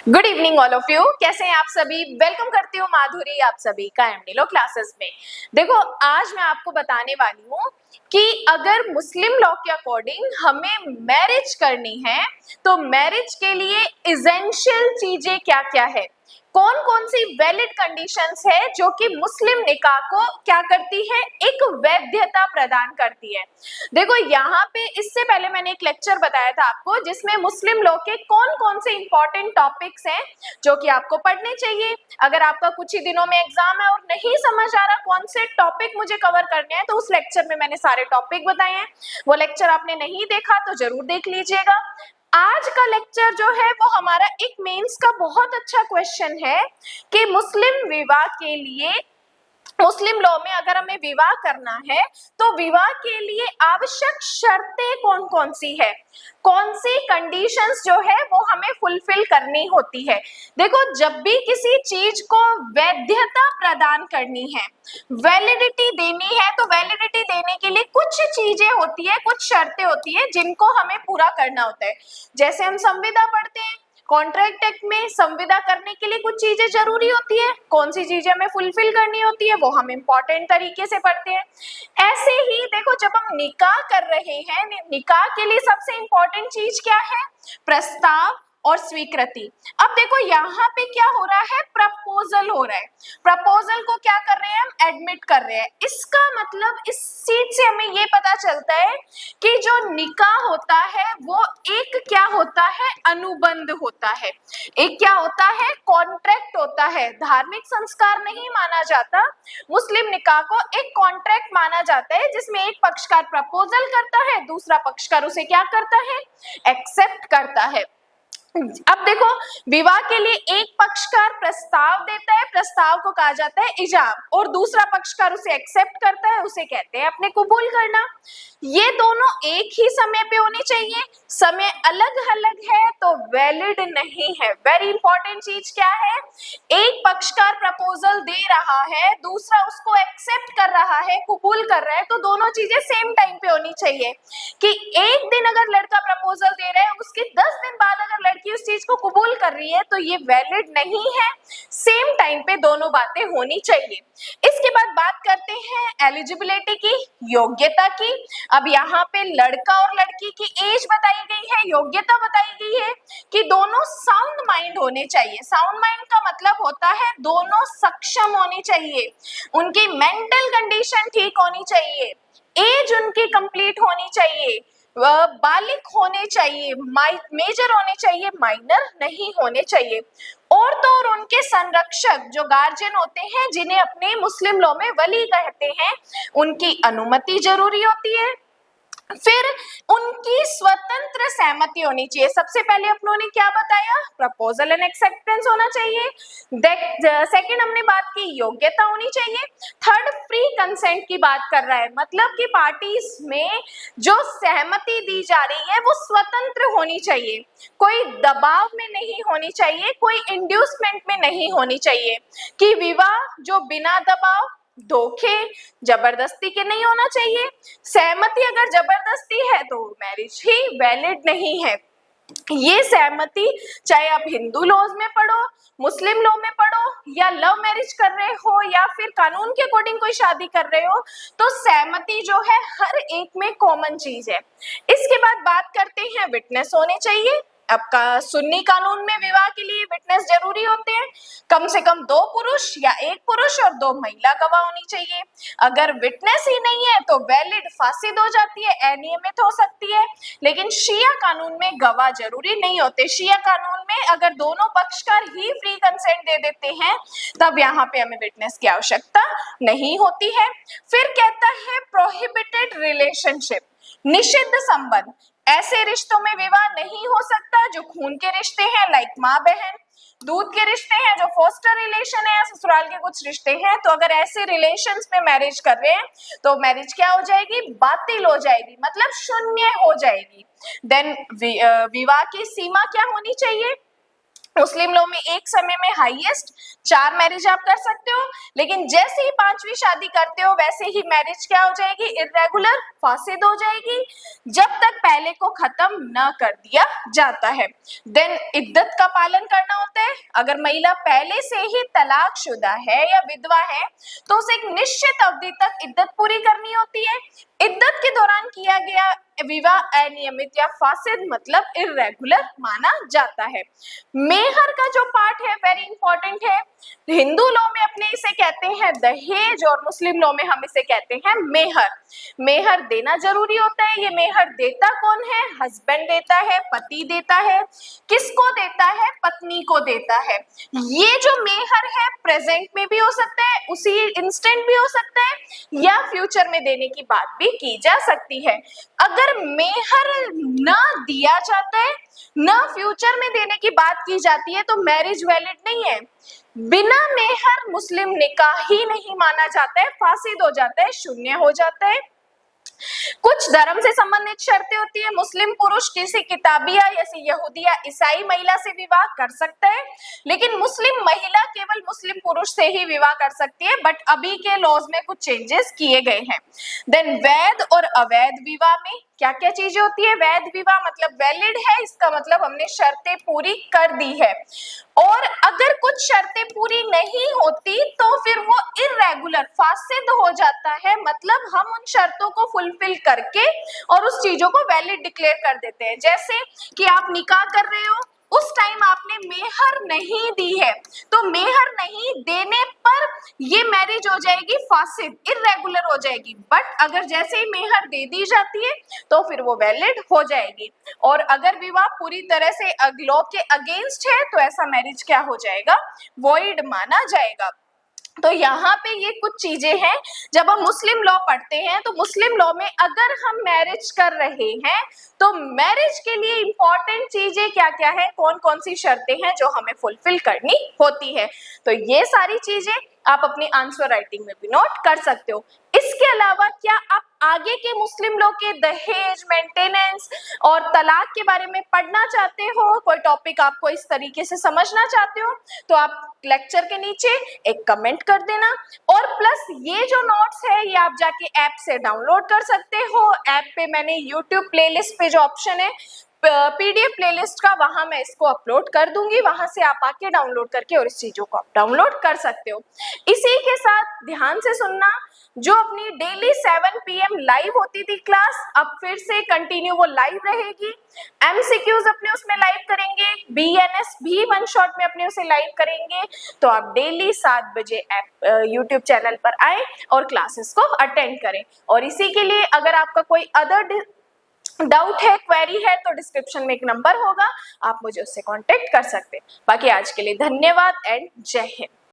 Good evening all of you. कैसे हैं आप सभी? वेलकम करती हूँ माधुरी आप सभी का एमडी लॉ क्लासेस में। देखो, आज मैं आपको बताने वाली हूँ कि अगर मुस्लिम लॉ के अकॉर्डिंग हमें मैरिज करनी है तो मैरिज के लिए इसेंशियल चीजें क्या क्या है, कौन कौन सी वैलिड कंडीशंस है जो कि मुस्लिम निकाह को क्या करती है, एक वैधता प्रदान करती है। देखो, यहाँ पे इससे पहले मैंने एक लेक्चर बताया था आपको जिसमें मुस्लिम लॉ के कौन कौन से इंपॉर्टेंट टॉपिक्स हैं जो कि आपको पढ़ने चाहिए। अगर आपका कुछ ही दिनों में एग्जाम है और नहीं समझ आ रहा कौन से टॉपिक मुझे कवर करने हैं, तो उस लेक्चर में मैंने सारे टॉपिक बताए हैं। वो लेक्चर आपने नहीं देखा तो जरूर देख लीजिएगा। आज का लेक्चर जो है वो हमारा एक मेंस का बहुत अच्छा क्वेश्चन है कि मुस्लिम विवाह के लिए, मुस्लिम लॉ में अगर हमें विवाह करना है तो विवाह के लिए आवश्यक शर्तें कौन कौन सी है, कौन सी कंडीशंस जो है वो हमें फुलफिल करनी होती है। देखो, जब भी किसी चीज को वैधता प्रदान करनी है, वैलिडिटी देनी है, तो वैलिडिटी देने के लिए कुछ चीजें होती है, कुछ शर्तें होती है जिनको हमें पूरा करना होता है। जैसे हम संविदा पढ़ते हैं, कॉन्ट्रैक्ट एक्ट में संविदा करने के लिए कुछ चीजें जरूरी होती है, कौन सी चीजें हमें फुलफिल करनी होती है वो हम इम्पोर्टेंट तरीके से पढ़ते हैं। ऐसे ही देखो, जब हम निकाह कर रहे हैं, निकाह के लिए सबसे इम्पोर्टेंट चीज क्या है? प्रस्ताव और स्वीकृति। अब देखो, यहाँ पे क्या हो रहा है? प्रपोजल हो रहा है। प्रपोजल को क्या कर रहे हैं हम? एडमिट कर रहे हैं। इसका मतलब इस चीज से हमें ये पता चलता है कि जो निकाह होता है वो एक क्या होता है? अनुबंध होता है। एक क्या होता है? कॉन्ट्रैक्ट होता है। धार्मिक संस्कार नहीं माना जाता। मुस्लिम निकाह को एक कॉन्ट्रैक्ट माना जाता है जिसमें एक पक्षकार प्रपोजल करता है, दूसरा पक्षकार उसे क्या करता है? एक्सेप्ट करता है। अब देखो, विवाह के लिए एक पक्षकार प्रस्ताव देता है, प्रस्ताव को कहा जाता है इजाब, और दूसरा पक्षकार उसे एक्सेप्ट करता है, उसे कहते हैं अपने कबूल करना। ये दोनों एक ही समय पे होने चाहिए। समय अलग अलग है तो वैलिड नहीं है। वेरी इंपॉर्टेंट चीज क्या है? एक पक्षकार प्रपोजल दे रहा है, दूसरा उसको एक्सेप्ट कर रहा है, कबूल कर रहा है, तो दोनों चीजें सेम टाइम पे होनी चाहिए। कि एक दिन अगर लड़का प्रपोजल दे रहा है, उसके 10 दिन बाद अगर लड़की उस चीज को कबूल कर रही है तो ये वैलिड नहीं है। सेम टाइम पे दोनों बातें होनी चाहिए। इसके बाद बात करते हैं एलिजिबिलिटी की, योग्यता की। अब यहाँ पे लड़का और लड़की की एज बताई गई है, योग्यता बताई गई है कि दोनों साउंड माइंड होने चाहिए। साउंड माइंड का मतलब होता है दोनों सक्षम होनी चाहिए, उनकी मेंटल कंडीशन ठीक होनी चाहिए, एज उनकी कंप्लीट होनी चाहिए, बालिग होने चाहिए, मेजर होने चाहिए, माइनर नहीं होने चाहिए। और तो और उनके संरक्षक जो गार्जियन होते हैं, जिन्हें अपने मुस्लिम लॉ में वली कहते हैं, उनकी अनुमति जरूरी होती है। फिर उनकी स्वतंत्र सहमति होनी चाहिए। सबसे पहले अपनों ने क्या बताया? प्रपोजल एंड एक्सेप्टेंस होना चाहिए। सेकंड हमने बात की योग्यता होनी चाहिए। थर्ड फ्री कंसेंट की बात कर रहा है, मतलब कि पार्टीज में जो सहमति दी जा रही है वो स्वतंत्र होनी चाहिए, कोई दबाव में नहीं होनी चाहिए, कोई इंड्यूसमेंट में नहीं होनी चाहिए। कि विवाह जो बिना दबाव, धोखे, जबरदस्ती के नहीं होना चाहिए। सहमति अगर जबरदस्ती है तो मैरिज ही वैलिड नहीं है। ये सहमति चाहे आप हिंदू लॉज में पढ़ो, मुस्लिम लॉ में पढ़ो, या लव मैरिज कर रहे हो, या फिर कानून के अकॉर्डिंग कोई शादी कर रहे हो, तो सहमति जो है हर एक में कॉमन चीज है। इसके बाद बात करते हैं विटनेस होने चाहिए। अब का सुन्नी कानून में विवाह के लिए विटनेस जरूरी होते हैं। कम से कम 2 पुरुष या 1 पुरुष और 2 महिला गवाह होनी चाहिए। अगर विटनेस ही नहीं है तो वैलिड फासिद हो जाती है, अनियमित हो सकती है। लेकिन शिया कानून में गवाह जरूरी नहीं होते। शिया कानून में अगर दोनों पक्षकार ही फ्री कंसेंट दे देते हैं तब यहाँ पे हमें विटनेस की आवश्यकता नहीं होती है। फिर कहता है प्रोहिबिटेड रिलेशनशिप, निषिद्ध संबंध। ऐसे रिश्तों में विवाह नहीं हो सकता जो खून के रिश्ते हैं, लाइक माँ बहन, दूध के रिश्ते हैं जो फोस्टर रिलेशन है, ससुराल के कुछ रिश्ते हैं। तो अगर ऐसे रिलेशंस में मैरिज कर रहे हैं तो मैरिज क्या हो जाएगी? बातिल हो जाएगी, मतलब शून्य हो जाएगी। देन विवाह की सीमा क्या होनी चाहिए? मुस्लिम लॉ में एक समय में हाईएस्ट 4 मैरिज आप कर सकते हो, लेकिन जैसे ही 5वीं शादी करते हो वैसे ही मैरिज क्या हो जाएगी, इर्रेगुलर, फासिद हो जाएगी, जब तक पहले को खत्म न कर दिया जाता है। देन इद्दत का पालन करना होता है। अगर महिला पहले से ही तलाकशुदा है या विधवा है तो उसे एक निश्चित अवधि तक इद्दत पूरी करनी होती है। इद्दत के दौरान किया गया विवाह अनियमित या फासिद मतलब इर्रेगुलर माना जाता है। मेहर का जो पार्ट है वेरी इंपॉर्टेंट है। हिंदू लॉ में अपने इसे कहते हैं दहेज और मुस्लिम लॉ में हम इसे कहते हैं मेहर। मेहर देना जरूरी होता है। ये मेहर देता कौन है, हस्बैंड देता है, पति देता है। किसको देता है, पत्नी को देता है। ये जो मेहर है प्रेजेंट में भी हो सकता है, उसी इंस्टेंट भी हो सकता है, या फ्यूचर में देने की बात भी की जा सकती है। अगर मेहर ना दिया जाता है, ना फ्यूचर में देने की बात की जाती है तो मैरिज वैलिड नहीं है। बिना मेहर मुस्लिम निकाह ही नहीं माना जाता है, फासिद हो जाता है, शून्य हो जाता है। कुछ धर्म से संबंधित शर्तें होती है। मुस्लिम पुरुष किसी किताबिया जैसे यहूदी या ईसाई महिला से विवाह कर सकता है, लेकिन मुस्लिम महिला केवल मुस्लिम पुरुष से ही विवाह कर सकती है। बट अभी के लॉज में कुछ चेंजेस किए गए हैं। देन वैध और अवैध विवाह में क्या क्या चीजें होती है। वैध विवाह मतलब वैलिड है, इसका मतलब हमने शर्तें पूरी कर दी है। और अगर कुछ शर्तें पूरी नहीं होती तो फिर वो इर्रेगुलर, फासिद हो जाता है। मतलब हम उन शर्तों को फुलफिल करके और उस चीजों को वैलिड डिक्लेयर कर देते हैं। जैसे कि आप निकाह कर रहे हो, उस टाइम आपने मेहर नहीं दी है, तो मेहर नहीं देने पर ये मैरिज हो जाएगी फासिद, इर्रेगुलर हो जाएगी। बट अगर जैसे ही मेहर दे दी जाती है तो फिर वो वैलिड हो जाएगी। और अगर विवाह पूरी तरह से लॉ के अगेंस्ट है तो ऐसा मैरिज क्या हो जाएगा, वॉइड माना जाएगा। तो यहाँ पे ये कुछ चीजें हैं। जब हम मुस्लिम लॉ पढ़ते हैं तो मुस्लिम लॉ में अगर हम मैरिज कर रहे हैं तो मैरिज के लिए इंपॉर्टेंट चीजें क्या क्या है, कौन कौन सी शर्तें हैं जो हमें फुलफिल करनी होती है। तो ये सारी चीजें आप अपनी आंसर राइटिंग में भी नोट कर सकते हो। इसके अलावा क्या आप आगे के मुस्लिम लॉ के दहेज, मेंटेनेंस और तलाक के बारे में पढ़ना चाहते हो, कोई टॉपिक आपको इस तरीके से समझना चाहते हो, तो आप लेक्चर के नीचे एक कमेंट कर देना। और प्लस ये जो नोट्स है ये आप जाके ऐप से डाउनलोड कर सकते हो। ऐप पे मैंने यूट्यूब प्लेलिस्ट पे जो ऑप्शन है पीडीएफ प्लेलिस्ट का, वहां मैं इसको अपलोड कर दूंगी, वहां से आप आके डाउनलोड करके और इस चीजों को आप डाउनलोड कर सकते हो। इसी के साथ ध्यान से सुनना, जो अपनी डेली 7 PM लाइव होती थी क्लास, अब फिर से कंटिन्यू वो लाइव रहेगी। एमसीक्यूज अपने उसमें लाइव करेंगे, बीएनएस भी वन शॉट में अपने उसे लाइव करेंगे। तो आप डेली 7 बजे यूट्यूब चैनल पर आए और क्लासेस को अटेंड करें। और इसी के लिए अगर आपका कोई अदर डाउट है, क्वेरी है, तो डिस्क्रिप्शन में एक नंबर होगा, आप मुझे उससे कांटेक्ट कर सकते हैं। बाकी आज के लिए धन्यवाद एंड जय हिंद।